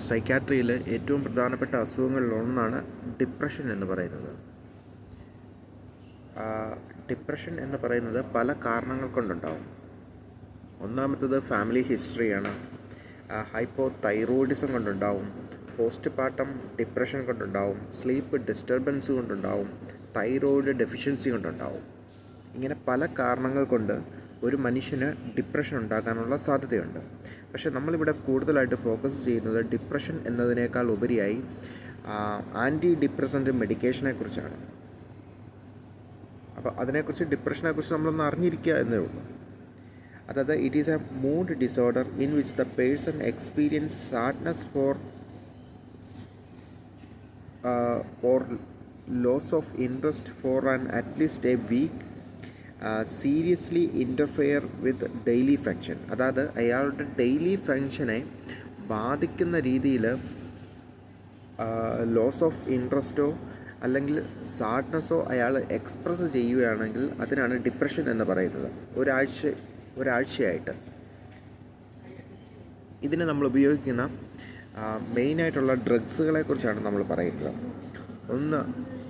സൈക്കാട്രിയിൽ ഏറ്റവും പ്രധാനപ്പെട്ട അസുഖങ്ങളിലൊന്നാണ് ഡിപ്രഷൻ എന്ന് പറയുന്നത്. ഡിപ്രഷൻ എന്ന് പറയുന്നത് പല കാരണങ്ങൾ കൊണ്ടുണ്ടാവും. ഒന്നാമത്തത് ഫാമിലി ഹിസ്റ്ററിയാണ്. ഹൈപ്പോ തൈറോയിഡിസം കൊണ്ടുണ്ടാവും, പോസ്റ്റ് പാർട്ടം ഡിപ്രഷൻ കൊണ്ടുണ്ടാവും, സ്ലീപ്പ് ഡിസ്റ്റർബൻസ് കൊണ്ടുണ്ടാവും, തൈറോയിഡ് ഡെഫിഷ്യൻസി കൊണ്ടുണ്ടാവും. ഇങ്ങനെ പല കാരണങ്ങൾ കൊണ്ട് ഒരു മനുഷ്യന് ഡിപ്രഷൻ ഉണ്ടാകാനുള്ള സാധ്യതയുണ്ട്. പക്ഷേ നമ്മളിവിടെ കൂടുതലായിട്ട് ഫോക്കസ് ചെയ്യുന്നത് ഡിപ്രഷൻ എന്നതിനേക്കാൾ ഉപരിയായി ആൻറ്റി ഡിപ്രസൻ്റ് മെഡിക്കേഷനെ കുറിച്ചാണ്. അപ്പോൾ അതിനെക്കുറിച്ച് ഡിപ്രഷനെക്കുറിച്ച് നമ്മളൊന്ന് അറിഞ്ഞിരിക്കുക എന്നേ ഉള്ളൂ. അതായത് it is A mood disorder in which the person experience sadness or loss of interest for an at least a week, seriously interfere with daily function. അതായത് അയാളുടെ ഡെയിലി ഫങ്ഷനെ ബാധിക്കുന്ന രീതിയിൽ ലോസ് ഓഫ് ഇൻട്രസ്റ്റോ അല്ലെങ്കിൽ സാഡ്നെസ്സോ അയാൾ എക്സ്പ്രസ് ചെയ്യുകയാണെങ്കിൽ അതിനാണ് ഡിപ്രഷൻ എന്ന് പറയുന്നത്. ഒരാഴ്ചയായിട്ട് ഇതിന് നമ്മൾ ഉപയോഗിക്കുന്ന മെയിനായിട്ടുള്ള ഡ്രഗ്സുകളെ കുറിച്ചാണ് നമ്മൾ പറയുന്നത്. ഒന്ന്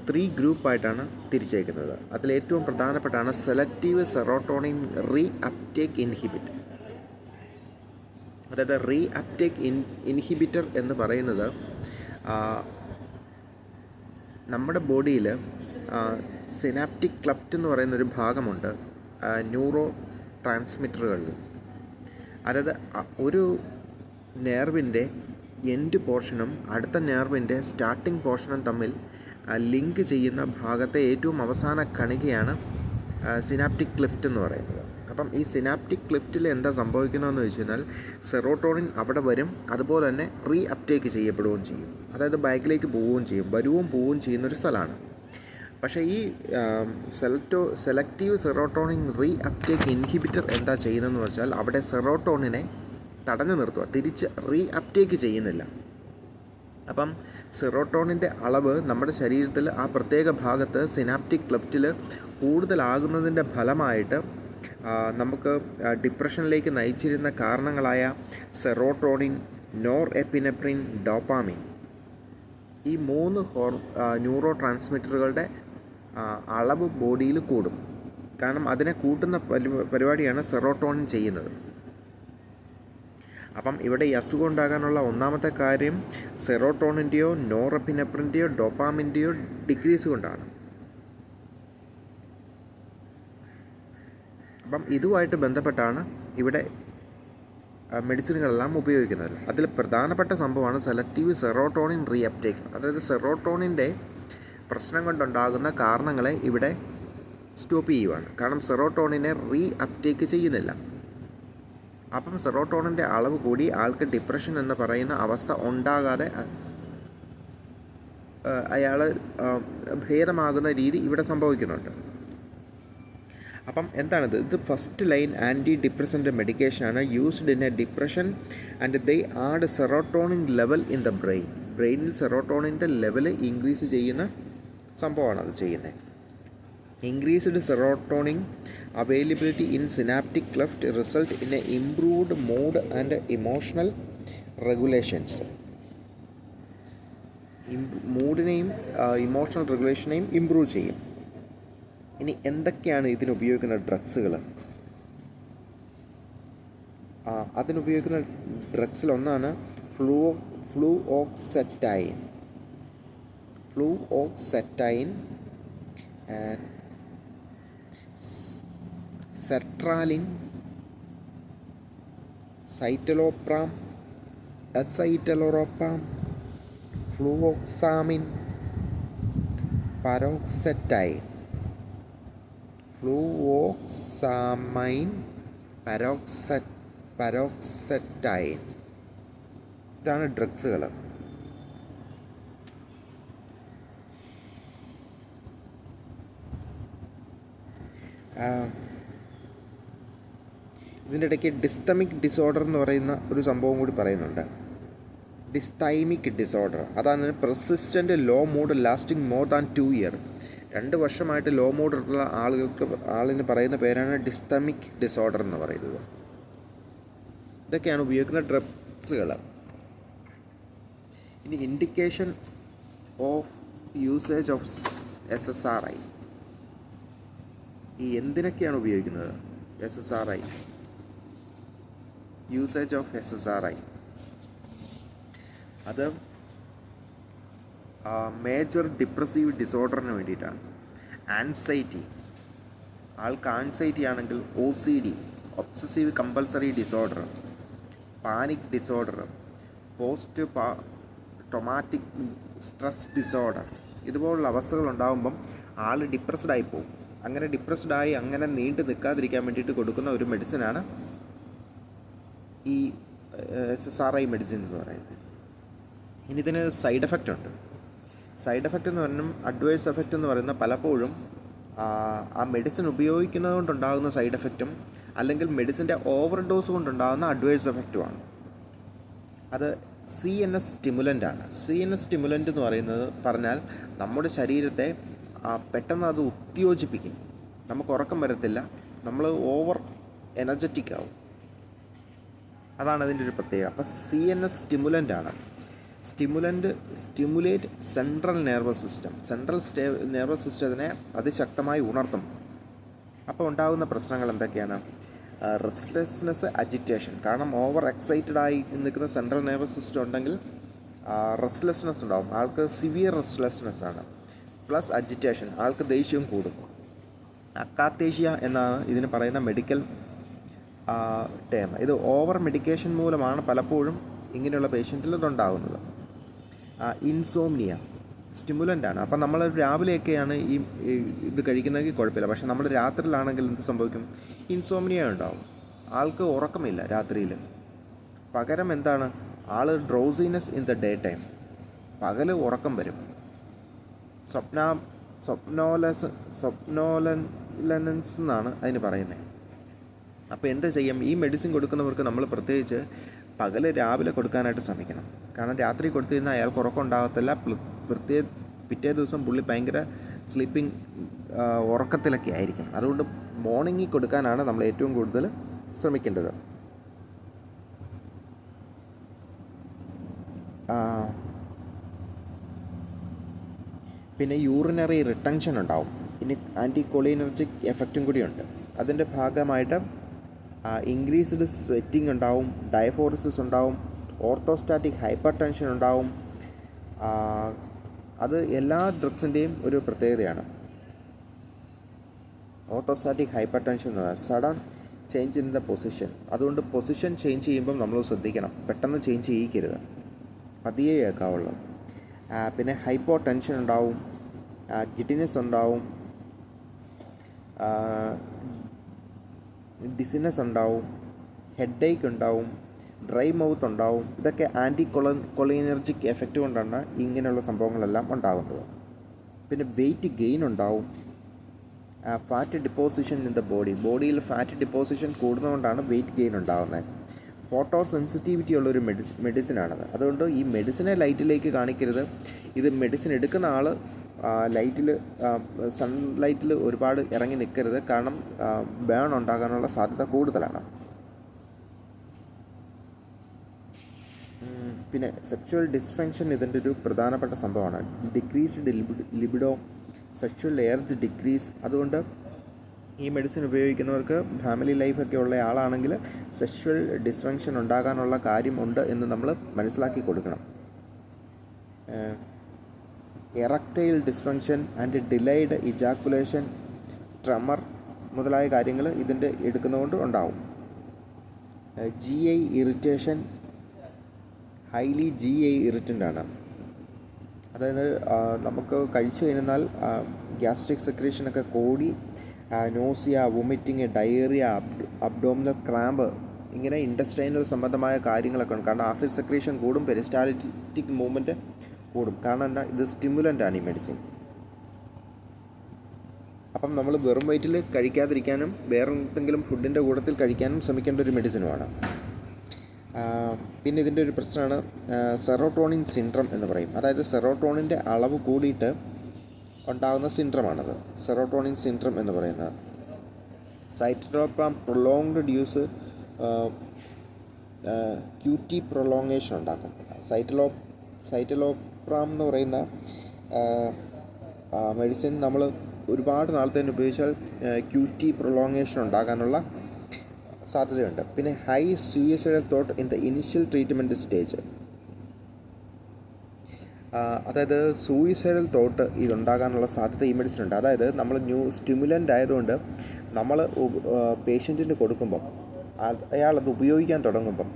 3 ഗ്രൂപ്പായിട്ടാണ് തിരിച്ചേക്കുന്നത്. അതിലേറ്റവും പ്രധാനപ്പെട്ടാണ് selective serotonin reuptake inhibitor. അതായത് റീ അപ്ടേക്ക് ഇൻഹിബിറ്റർ എന്ന് പറയുന്നത് നമ്മുടെ ബോഡിയിൽ സിനാപ്റ്റിക് ക്ലെഫ്റ്റ് എന്ന് പറയുന്നൊരു ഭാഗമുണ്ട് ന്യൂറോ ട്രാൻസ്മിറ്ററുകളിൽ. അതായത് ഒരു നെർവിൻ്റെ എൻഡ് പോർഷനും അടുത്ത നെർവിൻ്റെ സ്റ്റാർട്ടിംഗ് പോർഷനും തമ്മിൽ ലിങ്ക് ചെയ്യുന്ന ഭാഗത്തെ ഏറ്റവും അവസാന കണികയാണ് സിനാപ്റ്റിക് ക്ലിഫ്റ്റ് എന്ന് പറയുന്നത്. അപ്പം ഈ സിനാപ്റ്റിക് ക്ലിഫ്റ്റിൽ എന്താ സംഭവിക്കുന്നതെന്ന് വെച്ച് കഴിഞ്ഞാൽ സെറോട്ടോണിൻ അവിടെ വരും, അതുപോലെ തന്നെ റീ അപ്ടേക്ക് ചെയ്യപ്പെടുകയും ചെയ്യും. അതായത് ബാക്കിലേക്ക് പോവുകയും ചെയ്യും, വരുകയും പോവുകയും ചെയ്യുന്നൊരു സ്ഥലമാണ്. പക്ഷേ ഈ selective serotonin reuptake inhibitor എന്താ ചെയ്യുന്നതെന്ന് വെച്ചാൽ അവിടെ സെറോട്ടോണിനെ തടഞ്ഞു നിർത്തുക, തിരിച്ച് റീ അപ്ടേക്ക് ചെയ്യുന്നില്ല. അപ്പം സെറോട്ടോണിൻ്റെ അളവ് നമ്മുടെ ശരീരത്തിൽ ആ പ്രത്യേക ഭാഗത്ത് സിനാപ്റ്റിക് ക്ലെഫ്റ്റിൽ കൂടുതലാകുന്നതിൻ്റെ ഫലമായിട്ട് നമുക്ക് ഡിപ്രഷനിലേക്ക് നയിച്ചിരുന്ന കാരണങ്ങളായ സെറോട്ടോണിൻ, നോർ എപ്പിനെഫ്രിൻ, ഡോപ്പാമിൻ, ഈ 3 ന്യൂറോ ട്രാൻസ്മിറ്ററുകളുടെ അളവ് ബോഡിയിൽ കൂടും. കാരണം അതിനെ കൂട്ടുന്ന പരിപാടിയാണ് സെറോട്ടോണിൻ ചെയ്യുന്നത്. അപ്പം ഇവിടെ ഈ അസുഖം ഉണ്ടാകാനുള്ള ഒന്നാമത്തെ കാര്യം സെറോട്ടോണിൻ്റെയോ നോറെപ്പിനെഫ്രിൻ്റെയോ ഡോപ്പാമിൻ്റെയോ ഡിക്രീസ് കൊണ്ടാണ്. അപ്പം ഇതുമായിട്ട് ബന്ധപ്പെട്ടാണ് ഇവിടെ മെഡിസിനുകളെല്ലാം ഉപയോഗിക്കുന്നത്. അതിൽ പ്രധാനപ്പെട്ട സംഭവമാണ് സെലക്റ്റീവ് സെറോട്ടോണിൻ റീ അപ്ടേക്ക്. അതായത് സെറോട്ടോണിൻ്റെ പ്രശ്നം കൊണ്ടുണ്ടാകുന്ന കാരണങ്ങളെ ഇവിടെ സ്റ്റോപ്പ് ചെയ്യുവാണ്. കാരണം സെറോട്ടോണിനെ റീ അപ്ടേക്ക് ചെയ്യുന്നില്ല. അപ്പം സെറോട്ടോണിൻ്റെ അളവ് കൂടി ആൾക്ക് ഡിപ്രഷൻ എന്ന് പറയുന്ന അവസ്ഥ ഉണ്ടാകാതെ അയാൾ ഭേദമാകുന്ന രീതി ഇവിടെ സംഭവിക്കുന്നുണ്ട്. അപ്പം എന്താണിത്? ഇത് ഫസ്റ്റ് ലൈൻ ആൻറ്റി ഡിപ്രസൻ്റ് മെഡിക്കേഷനാണ് used in a depression and they add serotonin level in the brain. ബ്രെയിനിൽ സെറോട്ടോണിൻ്റെ ലെവൽ ഇൻക്രീസ് ചെയ്യുന്ന സംഭവമാണ് അത് ചെയ്യുന്നത്. Increased serotonin availability in synaptic cleft result in a improved mood and emotional regulations. മൂഡിനെയും emotional റെഗുലേഷനെയും improve ചെയ്യും. ഇനി എന്തൊക്കെയാണ് ഇതിന് ഉപയോഗിക്കുന്ന ഡ്രഗ്സുകൾ? അതിനുപയോഗിക്കുന്ന ഡ്രഗ്സിലൊന്നാണ് ഫ്ലൂഓക്സെറ്റൈൻ സെർട്രാലിൻ, സൈറ്റലോപ്രാം, എസൈറ്റലോറോപ്പാം, ഫ്ലൂഓക്സാമിൻ, പരോക്സെറ്റൈൻ, പരോക്സെറ്റൈൻ. ഇതാണ് ഡ്രഗ്സുകൾ. ഇതിൻ്റെ ഇടയ്ക്ക് ഡിസ്തമിക് ഡിസോർഡർ എന്ന് പറയുന്ന ഒരു സംഭവം കൂടി പറയുന്നുണ്ട്. ഡിസ്തൈമിക് ഡിസോർഡർ അതാണ് persistent low mood lasting more than 2 year. 2 വർഷമായിട്ട് ലോ മൂഡുള്ള ആളിന് പറയുന്ന പേരാണ് ഡിസ്തമിക് ഡിസോർഡർ എന്ന് പറയുന്നത്. ഇതൊക്കെയാണ് ഉപയോഗിക്കുന്ന ഡ്രഗ്സുകൾ. ഇനി indication of usage of SSRI. ഈ എന്തിനൊക്കെയാണ് ഉപയോഗിക്കുന്നത് SSRI? യൂസേജ് ഓഫ് SSRI അത് മേജർ ഡിപ്രസീവ് ഡിസോർഡറിന് വേണ്ടിയിട്ടാണ്. ആൻസൈറ്റി, ആൾക്ക് ആൻസൈറ്റി ആണെങ്കിൽ OCD, obsessive compulsory disorder, panic disorder, post traumatic stress disorder, ഇതുപോലുള്ള അവസ്ഥകൾ ഉണ്ടാകുമ്പം ആൾ ഡിപ്രസ്ഡ് ആയി പോകും. അങ്ങനെ ഡിപ്രസ്ഡായി അങ്ങനെ നീണ്ടു നിൽക്കാതിരിക്കാൻ വേണ്ടിയിട്ട് കൊടുക്കുന്ന ഒരു മെഡിസിനാണ് ഈ SSRI മെഡിസിൻസ് എന്ന് പറയുന്നത്. ഇനി ഇതിന് സൈഡ് എഫക്റ്റ് ഉണ്ട്. സൈഡ് എഫക്റ്റ് എന്ന് പറഞ്ഞാൽ അഡ്വേഴ്സ് എഫക്റ്റ് എന്ന് പറയുന്ന പലപ്പോഴും ആ മെഡിസിൻ ഉപയോഗിക്കുന്നത് കൊണ്ടുണ്ടാകുന്ന സൈഡ് എഫക്റ്റും അല്ലെങ്കിൽ മെഡിസിൻ്റെ ഓവർ ഡോസ് കൊണ്ടുണ്ടാകുന്ന അഡ്വേഴ്സ് എഫക്റ്റുമാണ്. അത് CNS സ്റ്റിമുലൻ്റ് ആണ്. CNS സ്റ്റിമുലൻ്റ് എന്ന് പറഞ്ഞാൽ നമ്മുടെ ശരീരത്തെ പെട്ടെന്ന് അത് ഉത്തേജിപ്പിക്കും. നമുക്ക് ഉറക്കം വരത്തില്ല, നമ്മൾ ഓവർ എനർജറ്റിക് ആവും. അതാണ് അതിൻ്റെ ഒരു പ്രത്യേകത. അപ്പോൾ CNS സ്റ്റിമുലൻ്റ് ആണ്. Stimulate central nervous system. Nervous സിസ്റ്റത്തിനെ അതിശക്തമായി ഉണർത്തും. അപ്പോൾ ഉണ്ടാകുന്ന പ്രശ്നങ്ങൾ എന്തൊക്കെയാണ്? Restlessness, agitation. കാരണം ഓവർ എക്സൈറ്റഡ് ആയി നിൽക്കുന്ന സെൻട്രൽ നെർവസ് സിസ്റ്റം ഉണ്ടെങ്കിൽ റെസ്റ്റ്ലെസ്നെസ് ഉണ്ടാകും. ആൾക്ക് സിവിയർ റെസ്റ്റ്ലെസ്നെസ് ആണ്. പ്ലസ് അജിറ്റേഷൻ, ആൾക്ക് ദേഷ്യം കൂടും. അക്കാത്തേഷ്യ എന്നാണ് ഇതിന് പറയുന്ന മെഡിക്കൽ ടേം. ഇത് ഓവർ മെഡിക്കേഷൻ മൂലമാണ് പലപ്പോഴും ഇങ്ങനെയുള്ള പേഷ്യൻറ്റിൽ ഇതുണ്ടാകുന്നത്. ഇൻസോംനിയ സ്റ്റിമുലൻ്റ് ആണ്. അപ്പം നമ്മൾ രാവിലെയൊക്കെയാണ് ഇത് കഴിക്കുന്നതെങ്കിൽ കുഴപ്പമില്ല. പക്ഷേ നമ്മൾ രാത്രിയിലാണെങ്കിൽ എന്ത് സംഭവിക്കും? ഇൻസോംനിയ ഉണ്ടാവും. ആൾക്ക് ഉറക്കമില്ല രാത്രിയിൽ. പകരം എന്താണ്? ആൾ drowsiness in the day time. പകൽ ഉറക്കം വരും. സ്വപ്നോലൻസ് എന്നാണ് അതിന് പറയുന്നത്. അപ്പോൾ എന്താ ചെയ്യും? ഈ മെഡിസിൻ കൊടുക്കുന്നവർക്ക് നമ്മൾ പ്രത്യേകിച്ച് പകൽ രാവിലെ കൊടുക്കാനായിട്ട് ശ്രമിക്കണം. കാരണം രാത്രി കൊടുത്തു കഴിഞ്ഞാൽ അയാൾക്ക് ഉറക്കം ഉണ്ടാകത്തില്ല. പിറ്റേ ദിവസം പുള്ളി ഭയങ്കര സ്ലീപ്പിംഗ് ഉറക്കത്തിലൊക്കെ ആയിരിക്കും. അതുകൊണ്ട് മോർണിംഗിൽ കൊടുക്കാനാണ് നമ്മൾ ഏറ്റവും കൂടുതൽ ശ്രമിക്കേണ്ടത്. പിന്നെ യൂറിനറി റിട്ടൻഷൻ ഉണ്ടാവും. ഇനി ആൻറ്റി കൊളിനർജിക് എഫക്റ്റും കൂടിയുണ്ട്. അതിൻ്റെ ഭാഗമായിട്ട് ഇൻക്രീസ്ഡ് സ്വെറ്റിംഗ് ഉണ്ടാവും, ഡയഫോറിസിസ് ഉണ്ടാവും, ഓർത്തോസ്റ്റാറ്റിക് ഹൈപ്പർ ടെൻഷൻ ഉണ്ടാവും. അത് എല്ലാ ഡ്രഗ്സിൻ്റെയും ഒരു പ്രത്യേകതയാണ്. ഓർത്തോസ്റ്റാറ്റിക് ഹൈപ്പർ ടെൻഷൻ എന്ന് പറഞ്ഞാൽ sudden change in the position. അതുകൊണ്ട് പൊസിഷൻ ചേഞ്ച് ചെയ്യുമ്പം നമ്മൾ ശ്രദ്ധിക്കണം, പെട്ടെന്ന് ചേഞ്ച് ചെയ്യിക്കരുത്, പതിയെ കേൾക്കാവുള്ളൂ. പിന്നെ ഹൈപ്പോ ടെൻഷൻ ഉണ്ടാവും, ഗിഡിനെസ് ഉണ്ടാവും, ഡിസിനെസ് ഉണ്ടാവും, ഹെഡ് ഏക്ക് ഉണ്ടാവും, ഡ്രൈ മൗത്ത് ഉണ്ടാവും. ഇതൊക്കെ ആൻറ്റി കൊളിനർജിക് എഫക്റ്റ് കൊണ്ടാണ് ഇങ്ങനെയുള്ള സംഭവങ്ങളെല്ലാം ഉണ്ടാകുന്നത്. പിന്നെ വെയിറ്റ് ഗെയിൻ ഉണ്ടാവും, ഫാറ്റ് ഡിപ്പോസിഷൻ ഇൻ ദ ബോഡിയിൽ ഫാറ്റ് ഡിപ്പോസിഷൻ കൂടുന്നതുകൊണ്ടാണ് വെയിറ്റ് ഗെയിൻ ഉണ്ടാകുന്നത്. ഫോട്ടോ സെൻസിറ്റിവിറ്റി ഉള്ളൊരു മെഡിസിനാണത്. അതുകൊണ്ട് ഈ മെഡിസിനെ ലൈറ്റിലേക്ക് കാണിക്കരുത്. ഇത് മെഡിസിൻ എടുക്കുന്ന ആൾ സൺലൈറ്റിൽ ഒരുപാട് ഇറങ്ങി നിൽക്കരുത്. കാരണം ബേൺ ഉണ്ടാകാനുള്ള സാധ്യത കൂടുതലാണ്. പിന്നെ സെക്ഷുവൽ ഡിസ്ഫങ്ഷൻ ഇതിൻ്റെ ഒരു പ്രധാനപ്പെട്ട സംഭവമാണ്. Decreased libido, sexual urge decrease. അതുകൊണ്ട് ഈ മെഡിസിൻ ഉപയോഗിക്കുന്നവർക്ക് ഫാമിലി ലൈഫൊക്കെ ഉള്ള ആളാണെങ്കിൽ സെക്ഷുവൽ ഡിസ്ഫങ്ഷൻ ഉണ്ടാകാനുള്ള കാര്യമുണ്ട് എന്ന് നമ്മൾ മനസ്സിലാക്കി കൊടുക്കണം. Erectile dysfunction and delayed ejaculation, tremor മുതലായ കാര്യങ്ങൾ ഇതിൻ്റെ എടുക്കുന്നതുകൊണ്ട് ഉണ്ടാവും. GI irritation, highly GI irritant ആണ്. അതായത് നമുക്ക് കഴിച്ചു കഴിഞ്ഞാൽ ഗ്യാസ്ട്രിക് സെക്രീഷനൊക്കെ കൂടി nausea, vomiting, diarrhoea, abdominal cramp, ഇങ്ങനെ ഇൻറ്റസ്റ്റൈനൽ സംബന്ധമായ കാര്യങ്ങളൊക്കെ ഉണ്ട്. കാരണം ആസിഡ് സെക്രീഷൻ കൂടും, പെരിസ്റ്റാൾറ്റിക് മൂവ്മെൻറ്റ് കൂടും. കാരണം എന്താ? ഇത് സ്റ്റിമുലൻ്റ് ആണ് ഈ മെഡിസിൻ. അപ്പം നമ്മൾ വെറും വയറ്റിൽ കഴിക്കാതിരിക്കാനും വേറെ എന്തെങ്കിലും ഫുഡിൻ്റെ കൂട്ടത്തിൽ കഴിക്കാനും ശ്രമിക്കേണ്ട ഒരു മെഡിസിനുമാണ്. പിന്നെ ഇതിൻ്റെ ഒരു പ്രശ്നമാണ് സെറോട്ടോണിൻ സിൻഡ്രം എന്ന് പറയും. അതായത് സെറോട്ടോണിൻ്റെ അളവ് കൂടിയിട്ട് ഉണ്ടാകുന്ന സിൻഡ്രമാണത്, സെറോട്ടോണിൻ സിൻഡ്രം എന്ന് പറയുന്നത്. സൈറ്റോപ്രാം പ്രൊലോങ്ഡ് യൂസ് QT പ്രൊലോങ്ങേഷൻ ഉണ്ടാക്കും. സൈറ്റലോപ്രാം എന്ന് പറയുന്ന മെഡിസിൻ നമ്മൾ ഒരുപാട് നാളത്തേന് ഉപയോഗിച്ചാൽ QT പ്രൊലോങ്ങേഷൻ ഉണ്ടാകാനുള്ള സാധ്യതയുണ്ട്. പിന്നെ high suicidal thought in the initial treatment stage, അതായത് സൂയിസൈഡൽ തോട്ട് ഇതുണ്ടാകാനുള്ള സാധ്യത ഈ മെഡിസിൻ ഉണ്ട്. അതായത് നമ്മൾ സ്റ്റിമുലൻ്റ് ആയതുകൊണ്ട് നമ്മൾ പേഷ്യൻറ്റിന് കൊടുക്കുമ്പം അയാളത് ഉപയോഗിക്കാൻ തുടങ്ങുമ്പം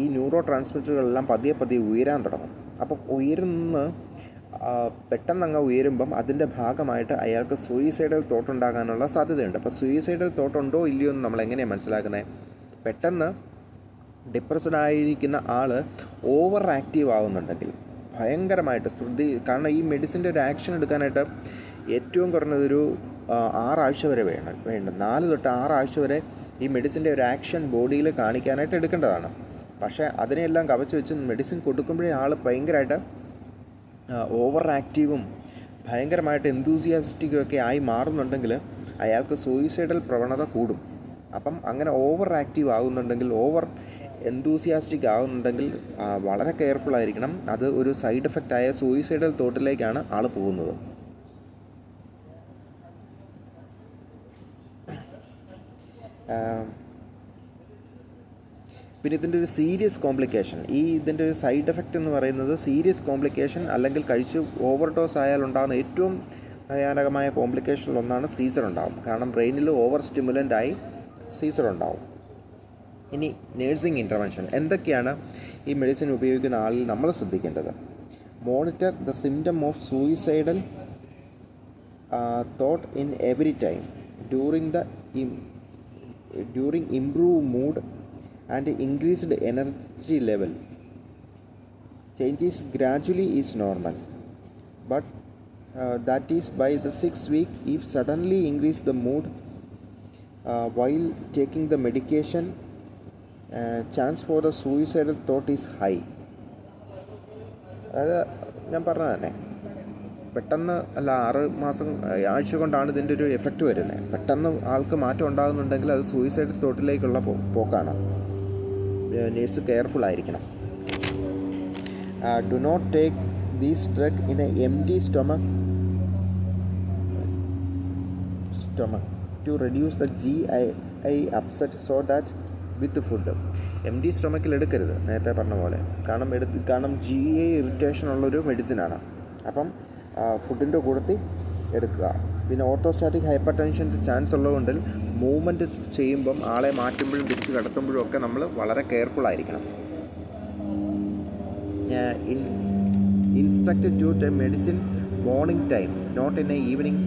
ഈ ന്യൂറോ ട്രാൻസ്മിറ്ററുകളെല്ലാം പതിയെ പതിയെ ഉയരാൻ തുടങ്ങും. അപ്പം പെട്ടെന്നങ്ങ് ഉയരുമ്പം അതിൻ്റെ ഭാഗമായിട്ട് അയാൾക്ക് സൂയിസൈഡൽ തോട്ട് ഉണ്ടാകാനുള്ള സാധ്യതയുണ്ട്. അപ്പോൾ സൂയിസൈഡൽ തോട്ട് ഉണ്ടോ ഇല്ലയോ എന്ന് നമ്മൾ എങ്ങനെയാണ് മനസ്സിലാക്കുന്നത്? പെട്ടെന്ന് ഡിപ്രസ്ഡ് ആയിരിക്കുന്ന ആൾ ഓവർ ആക്റ്റീവ് ആകുന്നുണ്ടെങ്കിൽ ഭയങ്കരമായിട്ട് കാരണം ഈ മെഡിസിൻ്റെ ഒരു ആക്ഷൻ എടുക്കാനായിട്ട് ഏറ്റവും കുറഞ്ഞതൊരു 6 ആഴ്ച വരെ വേണം. 4 തൊട്ട് 6 ആഴ്ച വരെ ഈ മെഡിസിൻ്റെ ഒരു ആക്ഷൻ ബോഡിയിൽ കാണിക്കാനായിട്ട് എടുക്കേണ്ടതാണ്. പക്ഷേ അതിനെല്ലാം കവച്ച് വെച്ച് മെഡിസിൻ കൊടുക്കുമ്പോഴേ ആൾ ഭയങ്കരമായിട്ട് ഓവർ ആക്റ്റീവും ഭയങ്കരമായിട്ട് എന്തൂസിയാസ്റ്റിക്കും ഒക്കെ ആയി മാറുന്നുണ്ടെങ്കിൽ അയാൾക്ക് സൂയിസൈഡൽ പ്രവണത കൂടും. അപ്പം അങ്ങനെ ഓവർ ആക്റ്റീവ് ആകുന്നുണ്ടെങ്കിൽ, ഓവർ എന്തൂസിയാസ്റ്റിക് ആകുന്നുണ്ടെങ്കിൽ വളരെ കെയർഫുൾ ആയിരിക്കണം. അത് ഒരു സൈഡ് എഫക്റ്റായ സൂയിസൈഡൽ തോട്ടിലേക്കാണ് ആൾ പോകുന്നത്. പിന്നെ ഇതിൻ്റെ ഒരു സീരിയസ് കോംപ്ലിക്കേഷൻ, ഇതിൻ്റെ ഒരു സൈഡ് എഫക്റ്റ് എന്ന് പറയുന്നത് സീരിയസ് കോംപ്ലിക്കേഷൻ, അല്ലെങ്കിൽ കഴിച്ച് ഓവർഡോസ് ആയാൽ ഉണ്ടാകുന്ന ഏറ്റവും ഭയാനകമായ കോംപ്ലിക്കേഷനിലൊന്നാണ് സീസർ ഉണ്ടാകും. കാരണം ബ്രെയിനിൽ ഓവർ സ്റ്റിമുലൻ്റായി സീസർ ഉണ്ടാവും. ഇനി നേഴ്സിംഗ് ഇൻ്റർവെൻഷൻ എന്തൊക്കെയാണ് ഈ മെഡിസിൻ ഉപയോഗിക്കുന്ന ആളിൽ നമ്മൾ ശ്രദ്ധിക്കേണ്ടത്? Monitor the symptom of suicidal thought in every time during improve mood and increased energy level. Changes gradually is normal, but that is by the 6th week. If suddenly increase the mood while taking the medication, chance for the suicidal thought is high. അത് ഞാൻ പറഞ്ഞത് തന്നെ, പെട്ടെന്ന് അല്ല 6 മാസം ആഴ്ച കൊണ്ടാണ് ഇതിൻ്റെ ഒരു എഫക്റ്റ് വരുന്നത്. പെട്ടെന്ന് ആൾക്ക് മാറ്റം ഉണ്ടാകുന്നുണ്ടെങ്കിൽ അത് സൂയിസൈഡ് തോട്ടിലേക്കുള്ള പോക്കാണ്. നേഴ്സ് കെയർഫുൾ ആയിരിക്കണം. Do not take these drug in a empty stomach to reduce the GI upset so that with food. Empty സ്റ്റൊമക്കിൽ എടുക്കരുത്, നേരത്തെ പറഞ്ഞ പോലെ. കാരണം GI ഇറിറ്റേഷൻ ഉള്ളൊരു മെഡിസിനാണ്. അപ്പം ഫുഡിൻ്റെ കൂട്ടത്തിൽ എടുക്കുക. പിന്നെ ഓർത്തോസ്റ്റാറ്റിക് ഹൈപ്പർ ടെൻഷൻ്റെ ചാൻസ് ഉള്ളതുകൊണ്ട് മൂവ്മെൻറ്റ് ചെയ്യുമ്പം ആളെ മാറ്റുമ്പോഴും തിരിച്ച് കടത്തുമ്പോഴും ഒക്കെ നമ്മൾ വളരെ കെയർഫുൾ ആയിരിക്കണം. Instructed to take medicine morning time, not in a evening,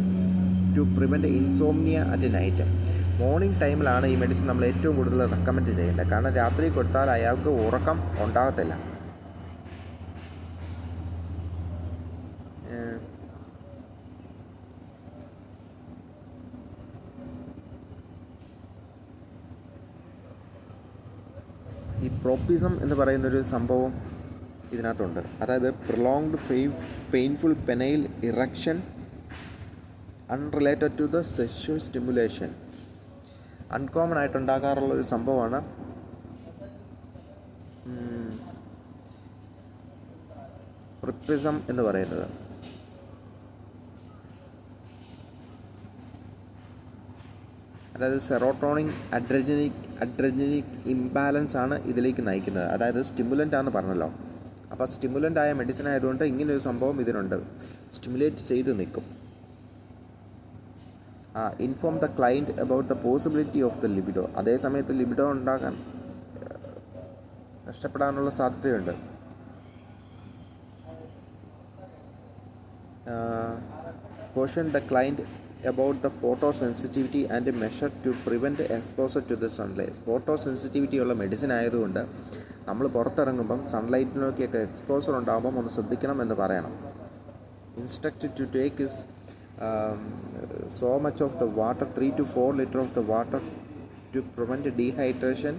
to prevent insomnia at night. Morning ടൈമിലാണ് ഈ മെഡിസിൻ നമ്മൾ ഏറ്റവും കൂടുതൽ റെക്കമെൻഡ് ചെയ്യേണ്ടത്. കാരണം രാത്രി കൊടുത്താൽ അയാൾക്ക് ഉറക്കം ഉണ്ടാകത്തില്ല. ഈ പ്രോപ്പിസം എന്ന് പറയുന്നൊരു സംഭവം ഇതിനകത്തുണ്ട്. അതായത് prolonged painful penile erection unrelated to the sexual stimulation. Uncommon ആയിട്ടുണ്ടാകാറുള്ളൊരു സംഭവമാണ് പ്രിപ്പിസം എന്ന് പറയുന്നത്. അതായത് സെറോട്ടോണിൻ അഡ്രജനിക് ഇംബാലൻസ് ആണ് ഇതിലേക്ക് നയിക്കുന്നത്. അതായത് സ്റ്റിമുലൻ്റ് ആണെന്ന് പറഞ്ഞല്ലോ. അപ്പോൾ സ്റ്റിമുലൻ്റ് ആയ മെഡിസിൻ ആയതുകൊണ്ട് ഇങ്ങനെയൊരു സംഭവം ഇതിനുണ്ട്, സ്റ്റിമുലേറ്റ് ചെയ്ത് നിൽക്കും. Inform the client about the possibility of the libido. അതേ സമയത്ത് ലിബിഡോ ഉണ്ടാകാൻ നഷ്ടപ്പെടാനുള്ള സാധ്യതയുണ്ട്. Caution the client about the photosensitivity and measure to prevent exposure to the sunlight. Photosensitivity ഉള്ള മെഡിസിൻ ആയതുകൊണ്ട് നമ്മൾ പുറത്തിറങ്ങുമ്പം സൺലൈറ്റിനൊക്കെയൊക്കെ എക്സ്പോസർ ഉണ്ടാകുമ്പം ഒന്ന് ശ്രദ്ധിക്കണം എന്ന് പറയണം. Instructed to take is so much of the water, 3 to 4 liters of the water to prevent dehydration.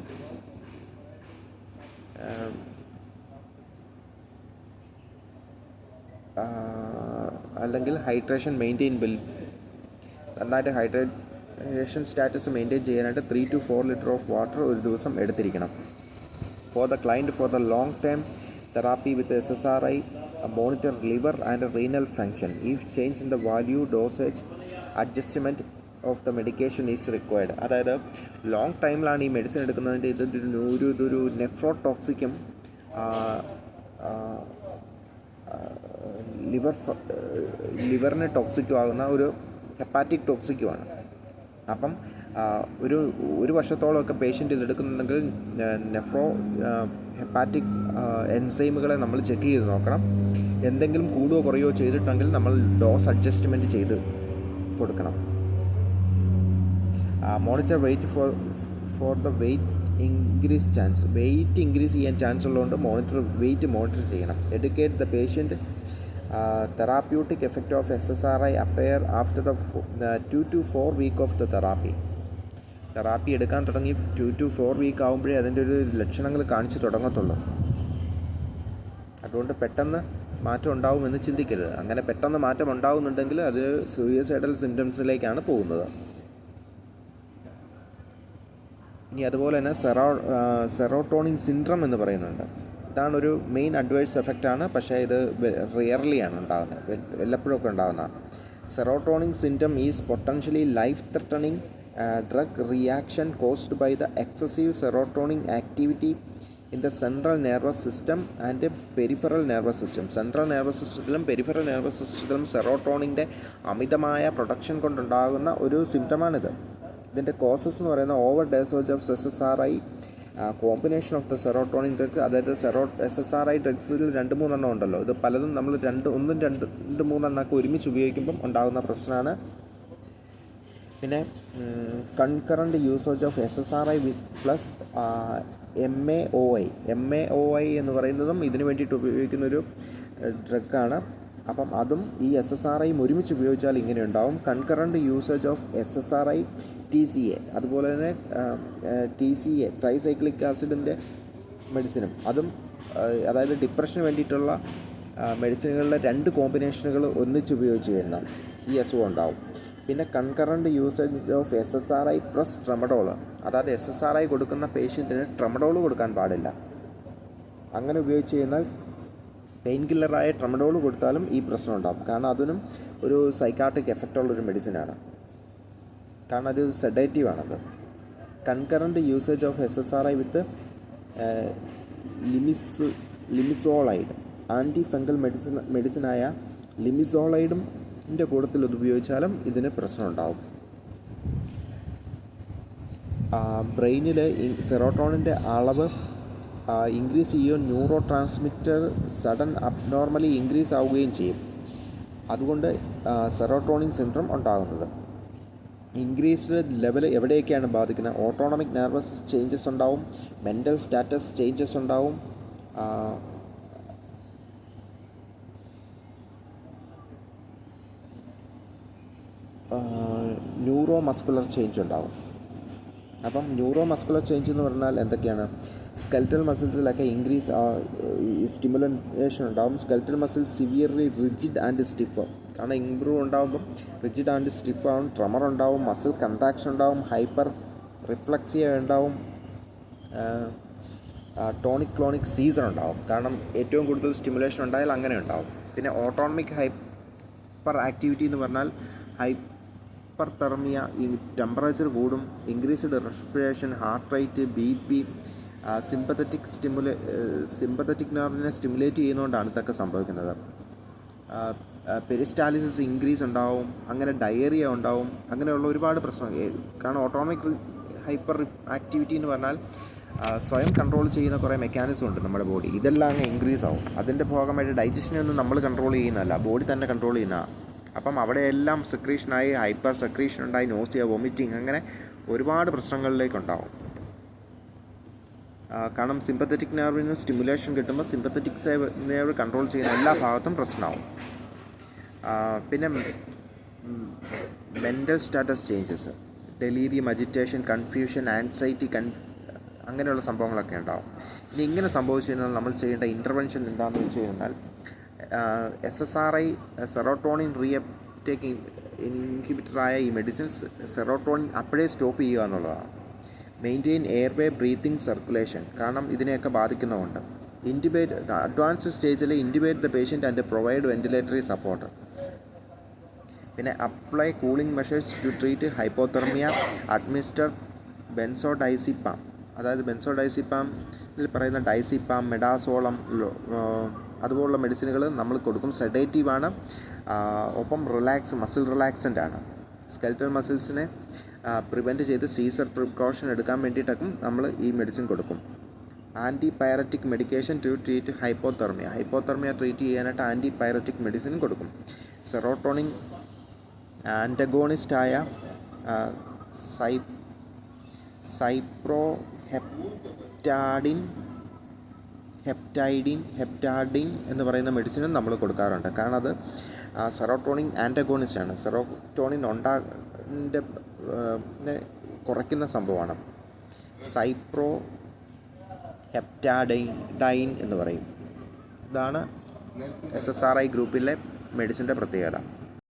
അല്ലെങ്കിൽ hydration maintain നന്നായിട്ട് hydration status maintain ചെയ്യാനായിട്ട് 3 to 4 liters ഓഫ് വാട്ടർ ഒരു ദിവസം എടുത്തിരിക്കണം. For the client for the long time therapy with SSRI monitor liver and renal function. If change in the value, dosage, adjustment of the medication is required. അതായത് long ടൈമിലാണ് ഈ medicine എടുക്കുന്നതിൻ്റെ ഇതൊരു നെഫ്രോടോക്സിക്കും ലിവറിന് ടോക്സിക്കും ആകുന്ന ഒരു hepatic ടോക്സിക്കുമാണ്. അപ്പം ഒരു വർഷത്തോളമൊക്കെ പേഷ്യൻ്റ് ഇതെടുക്കുന്നുണ്ടെങ്കിൽ ഹെപ്പാറ്റിക് എൻസൈമുകളെ നമ്മൾ check ചെയ്ത് നോക്കണം. എന്തെങ്കിലും കൂടുകയോ കുറയോ ചെയ്തിട്ടുണ്ടെങ്കിൽ നമ്മൾ ഡോസ് അഡ്ജസ്റ്റ്മെൻറ്റ് ചെയ്ത് കൊടുക്കണം. Monitor weight for the weight increase chance. Weight increase ചെയ്യാൻ ചാൻസ് ഉള്ളതുകൊണ്ട് വെയിറ്റ് മോണിറ്റർ ചെയ്യണം. Educate the patient. Therapeutic effect of SSRI appear after the 2 to 4 week of the therapy എടുക്കാൻ തുടങ്ങി 2 to 4 week ആകുമ്പോഴേ അതിൻ്റെ ഒരു ലക്ഷണങ്ങൾ കാണിച്ചു തുടങ്ങത്തുള്ളൂ. അതുകൊണ്ട് പെട്ടെന്ന് മാറ്റം ഉണ്ടാവുമെന്ന് ചിന്തിക്കരുത്. അങ്ങനെ പെട്ടെന്ന് മാറ്റം ഉണ്ടാകുന്നുണ്ടെങ്കിൽ അത് സൂയിസൈഡൽ സിംറ്റംസിലേക്കാണ് പോകുന്നത്. ഇനി അതുപോലെ തന്നെ സെറോട്ടോണിൻ സിൻഡ്രം എന്ന് പറയുന്നുണ്ട്. ഇതാണൊരു മെയിൻ അഡ്വേഴ്സ് എഫക്റ്റാണ്. പക്ഷേ ഇത് റിയർലിയാണ് ഉണ്ടാകുന്നത്, വല്ലപ്പോഴൊക്കെ ഉണ്ടാകുന്ന. Serotonin syndrome is potentially life threatening drug reaction caused by the excessive serotonin activity in the central nervous system and peripheral nervous system. Central nervous സിസ്റ്റത്തിലും പെരിഫറൽ നെർവസ് സിസ്റ്റത്തിലും സെറോട്ടോണിൻ്റെ അമിതമായ പ്രൊഡക്ഷൻ കൊണ്ടുണ്ടാകുന്ന ഒരു സിംറ്റമാണിത്. ഇതിൻ്റെ കോസസ് എന്ന് പറയുന്ന over dosage of SSRI, combination of the serotonin drug. അതായത് SSRI ഡ്രഗ്സിൽ 2-3 എണ്ണം ഉണ്ടല്ലോ. ഇത് പലതും നമ്മൾ 2-3 എണ്ണമൊക്കെ ഒരുമിച്ച് ഉപയോഗിക്കുമ്പം ഉണ്ടാകുന്ന പ്രശ്നമാണ്. പിന്നെ concurrent usage of SSRI plus MAOI എന്ന് പറയുന്നതും ഇതിന് വേണ്ടിയിട്ട് ഉപയോഗിക്കുന്നൊരു ഡ്രഗാണ്. അപ്പം അതും ഈ SSRIയും ഒരുമിച്ച് ഉപയോഗിച്ചാൽ ഇങ്ങനെ ഉണ്ടാവും. Concurrent usage of SSRI TCA, അതുപോലെ തന്നെ TCA ട്രൈസൈക്ലിക് ആസിഡിൻ്റെ മെഡിസിനും അതും, അതായത് ഡിപ്രഷന് വേണ്ടിയിട്ടുള്ള മെഡിസിനുകളിലെ 2 കോമ്പിനേഷനുകൾ ഒന്നിച്ച് ഉപയോഗിച്ച് കഴിഞ്ഞാൽ ഈ അസുഖം ഉണ്ടാവും. പിന്നെ concurrent usage of SSRI plus tramadol. അതായത് SSRI കൊടുക്കുന്ന പേഷ്യൻറ്റിന് ട്രമഡോൾ കൊടുക്കാൻ പാടില്ല. അങ്ങനെ ഉപയോഗിച്ച് കഴിഞ്ഞാൽ പെയിൻ കില്ലറായ ട്രമഡോൾ കൊടുത്താലും ഈ പ്രശ്നം ഉണ്ടാകും. കാരണം അതിനും ഒരു സൈക്കാട്രിക് എഫക്റ്റുള്ളൊരു മെഡിസിനാണ്. കാരണം ഒരു സെഡേറ്റീവാണത്. Concurrent usage of SSRI with linezolid. Antifungal മെഡിസിനായ ലിമിസോളൈഡിൻ്റെ കൂട്ടത്തിൽ ഇത് ഉപയോഗിച്ചാലും ഇതിന് പ്രശ്നം ഉണ്ടാവും. ബ്രെയിനിൽ സെറോട്ടോണിൻ്റെ അളവ് ഇൻക്രീസ് ചെയ്യുകയും neuro transmitter sudden abnormally increase ആവുകയും ചെയ്യും. അതുകൊണ്ട് സെറോട്ടോണിൻ സിൻഡ്രം ഉണ്ടാകുന്നത്. ഇൻക്രീസ്ഡ് ലെവൽ എവിടെയൊക്കെയാണ് ബാധിക്കുന്നത്? ഓട്ടോണമിക് നെർവസ് ചേഞ്ചസ് ഉണ്ടാവും, മെൻ്റൽ സ്റ്റാറ്റസ് ചേഞ്ചസ് ഉണ്ടാവും, ന്യൂറോ മസ്കുലർ ചേഞ്ച് ഉണ്ടാവും. അപ്പം ന്യൂറോ മസ്കുലർ ചേഞ്ച് എന്ന് പറഞ്ഞാൽ എന്തൊക്കെയാണ്? സ്കെൽറ്റൽ മസിൽസിലൊക്കെ സ്റ്റിമുലേഷൻ ഉണ്ടാവും. Skeletal muscles severely rigid and stiff. കാരണം ഇംപ്രൂവ് ഉണ്ടാകുമ്പം റിജിഡ് ആൻഡ് സ്റ്റിഫ് ആവും. ട്രമർ ഉണ്ടാവും, മസിൽ കൺട്രാക്ഷൻ ഉണ്ടാവും, ഹൈപ്പർ റിഫ്ലക്സിയ ഉണ്ടാവും, ടോണിക് ക്ലോണിക് സീസർ ഉണ്ടാവും. കാരണം ഏറ്റവും കൂടുതൽ സ്റ്റിമുലേഷൻ ഉണ്ടായാൽ അങ്ങനെ ഉണ്ടാവും. പിന്നെ ഓട്ടോണമിക് ഹൈപ്പർ ആക്ടിവിറ്റി എന്ന് പറഞ്ഞാൽ ഹൈപ്പർ തെർമിയ, ടെമ്പറേച്ചർ കൂടും, increased respiration, heart rate, BP, sympathetic നെർവിനെ സ്റ്റിമുലേറ്റ് ചെയ്യുന്നതുകൊണ്ടാണ് ഇതൊക്കെ സംഭവിക്കുന്നത്. പെരിസ്റ്റാലിസിസ് ഇൻക്രീസ് ഉണ്ടാവും, അങ്ങനെ ഡയേറിയ ഉണ്ടാവും, അങ്ങനെയുള്ള ഒരുപാട് പ്രശ്നം. കാരണം ഓട്ടോണമിക് ഹൈപ്പർ ആക്ടിവിറ്റി എന്ന് പറഞ്ഞാൽ സ്വയം കൺട്രോൾ ചെയ്യുന്ന കുറേ മെക്കാനിസം ഉണ്ട് നമ്മുടെ ബോഡി. ഇതെല്ലാം അങ്ങ് ഇൻക്രീസ് ആവും. അതിൻ്റെ ഭാഗമായിട്ട് ഡൈജഷനെ ഒന്നും നമ്മൾ കൺട്രോൾ ചെയ്യുന്നതല്ല, ബോഡി തന്നെ കൺട്രോൾ ചെയ്യുന്നതാണ്. അപ്പം അവിടെയെല്ലാം സെക്രീഷനായി, ഹൈപ്പർ സെക്രീഷൻ ഉണ്ടായി, നോസിയ, വൊമിറ്റിങ്, അങ്ങനെ ഒരുപാട് പ്രശ്നങ്ങളിലേക്കുണ്ടാവും. കാരണം സിമ്പത്തറ്റിക് നെർവിന് സ്റ്റിമുലേഷൻ കിട്ടുമ്പോൾ സിമ്പത്തറ്റിക് നെർവ് കൺട്രോൾ ചെയ്യുന്ന എല്ലാ ഭാഗത്തും പ്രശ്നമാവും. പിന്നെ mental status changes, delirium, agitation, confusion, anxiety, അങ്ങനെയുള്ള സംഭവങ്ങളൊക്കെ ഉണ്ടാവും. ഇനി ഇങ്ങനെ സംഭവിച്ചു കഴിഞ്ഞാൽ നമ്മൾ ചെയ്യേണ്ട ഇൻ്റർവെൻഷൻ എന്താണെന്ന് വെച്ച് കഴിഞ്ഞാൽ SSRI സെറോട്ടോണിൻ റീഅപ്ടേക്ക് ഇൻഹിബിറ്ററായ ഈ മെഡിസിൻസ് സെറോട്ടോണിൻ അപ്പോഴേ സ്റ്റോപ്പ് ചെയ്യുക എന്നുള്ളതാണ്. മെയിൻറ്റെയിൻ എയർവേ, ബ്രീത്തിങ്, സർക്കുലേഷൻ, കാരണം ഇതിനെയൊക്കെ ബാധിക്കുന്നതുകൊണ്ട്. ഇൻറ്റുബേറ്റ് അഡ്വാൻസ് സ്റ്റേജിൽ intubate the patient and provide ventilatory support. പിന്നെ apply cooling measures to treat hypothermia, administer benzodiazepine. അതായത് ബെൻസോഡൈസിപ്പാമിൽ പറയുന്ന ഡൈസിപ്പാം, മെഡാസോളം അതുപോലുള്ള മെഡിസിനുകൾ നമ്മൾ കൊടുക്കും. സെഡേറ്റീവാണ്, ഒപ്പം മസിൽ റിലാക്സൻ്റ് ആണ്. സ്കെൽറ്റൽ മസിൽസിനെ പ്രിവെൻറ്റ് ചെയ്ത് സീസർ പ്രിക്കോഷൻ എടുക്കാൻ വേണ്ടിയിട്ടൊക്കെ നമ്മൾ ഈ മെഡിസിൻ കൊടുക്കും. Antipyretic medication to treat hypothermia treat ചെയ്യാനായിട്ട് ആൻറ്റിപൈററ്റിക് മെഡിസിൻ കൊടുക്കും. സെറോട്ടോണിൻ ആൻറ്റഗോണിസ്റ്റായ ഹെപ്റ്റാഡിൻ എന്ന് പറയുന്ന മെഡിസിനും നമ്മൾ കൊടുക്കാറുണ്ട്. കാരണം അത് സെറോട്ടോണിൻ ആൻറ്റഗോണിസ്റ്റ് ആണ്. സെറോട്ടോണിൻ കുറയ്ക്കുന്ന സംഭവമാണ്. ഹെപ്റ്റാഡൈൻ എന്ന് പറയും. ഇതാണ് SSRI ഗ്രൂപ്പിലെ മെഡിസിൻ്റെ പ്രത്യേകത.